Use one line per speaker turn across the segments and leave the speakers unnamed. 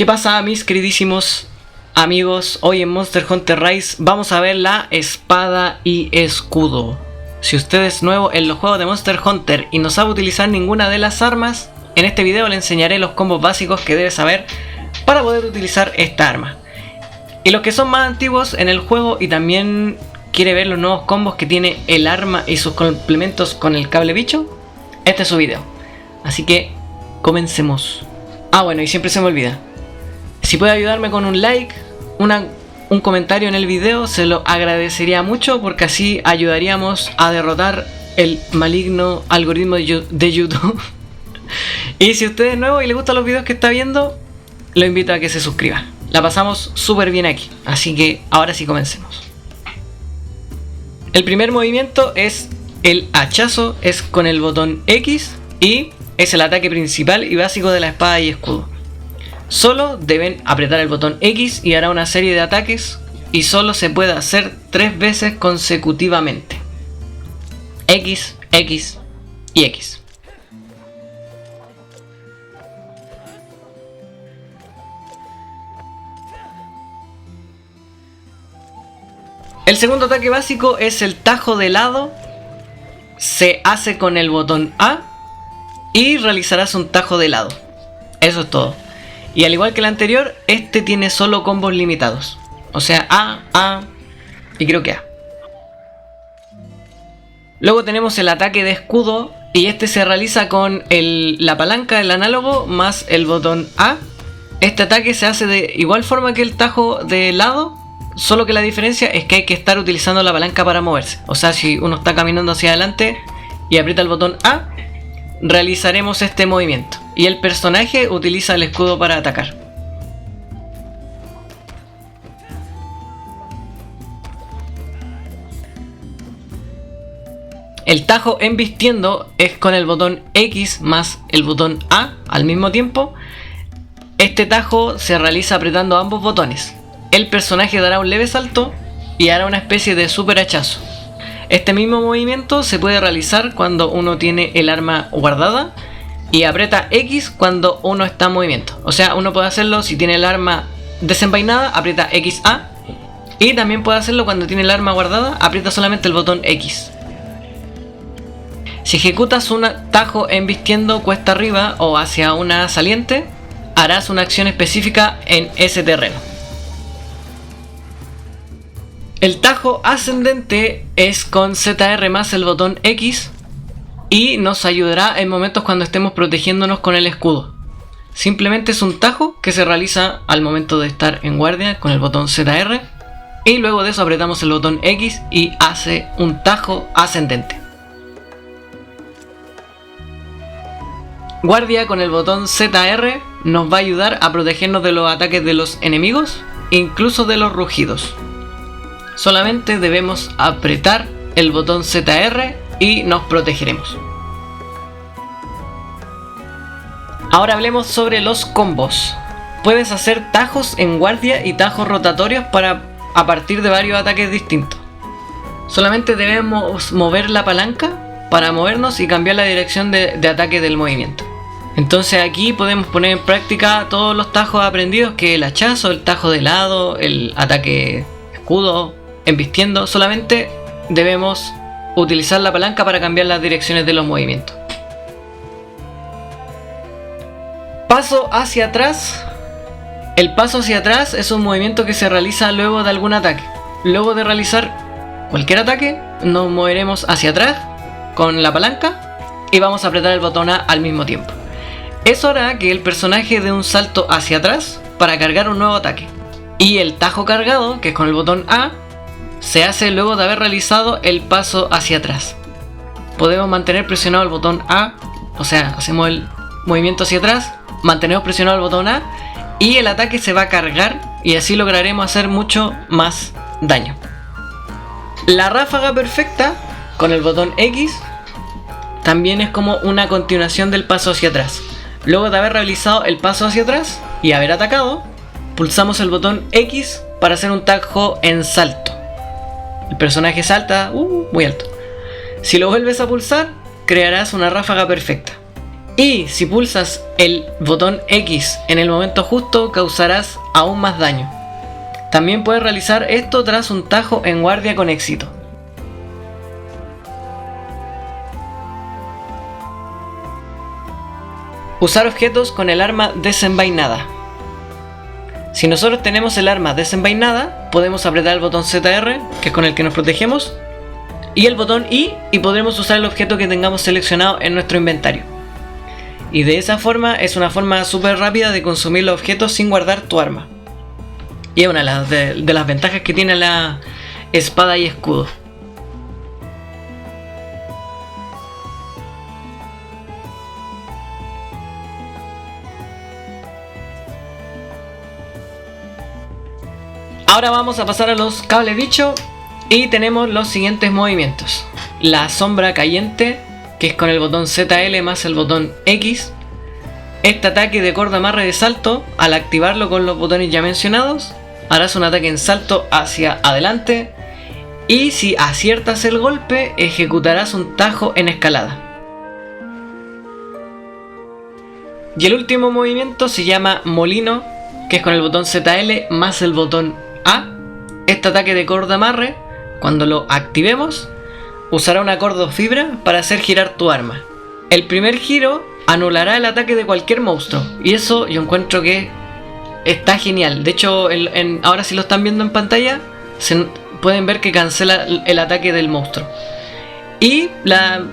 ¿Qué pasa, mis queridísimos amigos? Hoy en Monster Hunter Rise vamos a ver la espada y escudo. Si usted es nuevo en los juegos de Monster Hunter y no sabe utilizar ninguna de las armas, en este video le enseñaré los combos básicos que debe saber para poder utilizar esta arma. Y los que son más antiguos en el juego y también quiere ver los nuevos combos que tiene el arma y sus complementos con el cable bicho, este es su video. Así que comencemos. Bueno, y siempre se me olvida. Si puede ayudarme con un like, un comentario en el video, se lo agradecería mucho porque así ayudaríamos a derrotar el maligno algoritmo de YouTube. Y si usted es nuevo y le gustan los videos que está viendo, lo invito a que se suscriba. La pasamos súper bien aquí, así que ahora sí comencemos. El primer movimiento es el hachazo, es con el botón X y es el ataque principal y básico de la espada y escudo. Solo deben apretar el botón X y hará una serie de ataques y solo se puede hacer 3 veces consecutivamente. X, X y X. El segundo ataque básico es el tajo de lado. Se hace con el botón A y realizarás un tajo de lado. Eso es todo. Y al igual que el anterior, este tiene solo combos limitados. O sea, A y creo que A. Luego tenemos el ataque de escudo y este se realiza con la palanca del análogo más el botón A. Este ataque se hace de igual forma que el tajo de lado, solo que la diferencia es que hay que estar utilizando la palanca para moverse. O sea, si uno está caminando hacia adelante y aprieta el botón A, realizaremos este movimiento. Y el personaje utiliza el escudo para atacar. El tajo embistiendo es con el botón X más el botón A al mismo tiempo. Este tajo se realiza apretando ambos botones. El personaje dará un leve salto y hará una especie de super hachazo. Este mismo movimiento se puede realizar cuando uno tiene el arma guardada y aprieta X cuando uno está en movimiento. O sea, uno puede hacerlo si tiene el arma desenvainada, aprieta XA. Y también puede hacerlo cuando tiene el arma guardada, aprieta solamente el botón X. Si ejecutas un tajo embistiendo cuesta arriba o hacia una saliente, harás una acción específica en ese terreno. El tajo ascendente es con ZR más el botón X y nos ayudará en momentos cuando estemos protegiéndonos con el escudo. Simplemente es un tajo que se realiza al momento de estar en guardia con el botón ZR y luego de eso apretamos el botón X y hace un tajo ascendente. Guardia con el botón ZR nos va a ayudar a protegernos de los ataques de los enemigos, incluso de los rugidos. Solamente debemos apretar el botón ZR y nos protegeremos. Ahora hablemos sobre los combos. Puedes hacer tajos en guardia y tajos rotatorios a partir de varios ataques distintos. Solamente debemos mover la palanca para movernos y cambiar la dirección de ataque del movimiento. Entonces aquí podemos poner en práctica todos los tajos aprendidos, que el hachazo, el tajo de lado, el ataque escudo, embistiendo. Solamente debemos utilizar la palanca para cambiar las direcciones de los movimientos. Paso hacia atrás. El paso hacia atrás es un movimiento que se realiza luego de algún ataque. Luego de realizar cualquier ataque, nos moveremos hacia atrás con la palanca y vamos a apretar el botón A al mismo tiempo. Eso hará que el personaje dé un salto hacia atrás para cargar un nuevo ataque. Y el tajo cargado, que es con el botón A, se hace luego de haber realizado el paso hacia atrás. Podemos mantener presionado el botón A, o sea, hacemos el movimiento hacia atrás, mantenemos presionado el botón A y el ataque se va a cargar y así lograremos hacer mucho más daño. La ráfaga perfecta con el botón X también es como una continuación del paso hacia atrás. Luego de haber realizado el paso hacia atrás y haber atacado, pulsamos el botón X para hacer un tajo en salto. El personaje salta muy alto. Si lo vuelves a pulsar, crearás una ráfaga perfecta. Y si pulsas el botón X en el momento justo, causarás aún más daño. También puedes realizar esto tras un tajo en guardia con éxito. Usar objetos con el arma desenvainada. Si nosotros tenemos el arma desenvainada, podemos apretar el botón ZR, que es con el que nos protegemos, y el botón I, y podremos usar el objeto que tengamos seleccionado en nuestro inventario. Y de esa forma es una forma súper rápida de consumir los objetos sin guardar tu arma. Y es una de las ventajas que tiene la espada y escudo. Ahora vamos a pasar a los cables bicho y tenemos los siguientes movimientos. La sombra cayente, que es con el botón ZL más el botón X. Este ataque de corda amarre de salto, al activarlo con los botones ya mencionados, harás un ataque en salto hacia adelante. Y si aciertas el golpe, ejecutarás un tajo en escalada. Y el último movimiento se llama molino, que es con el botón ZL más el botón A. Este ataque de corda amarre, cuando lo activemos, usará una corda o fibra para hacer girar tu arma. El primer giro anulará el ataque de cualquier monstruo, y eso yo encuentro que está genial. De hecho, ahora si lo están viendo en pantalla, pueden ver que cancela el ataque del monstruo. Y la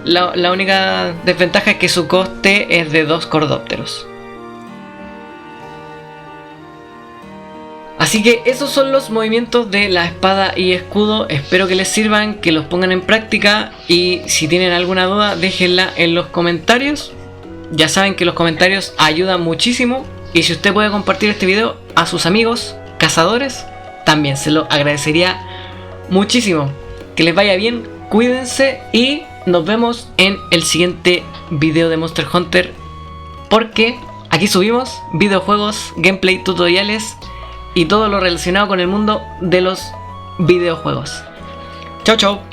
única desventaja es que su coste es de 2 cordópteros. Así que esos son los movimientos de la espada y escudo. Espero que les sirvan, que los pongan en práctica. Y si tienen alguna duda, déjenla en los comentarios. Ya saben que los comentarios ayudan muchísimo. Y si usted puede compartir este video a sus amigos cazadores, también se lo agradecería muchísimo. Que les vaya bien, cuídense y nos vemos en el siguiente video de Monster Hunter. Porque aquí subimos videojuegos, gameplay, tutoriales y todo lo relacionado con el mundo de los videojuegos. Chau chau.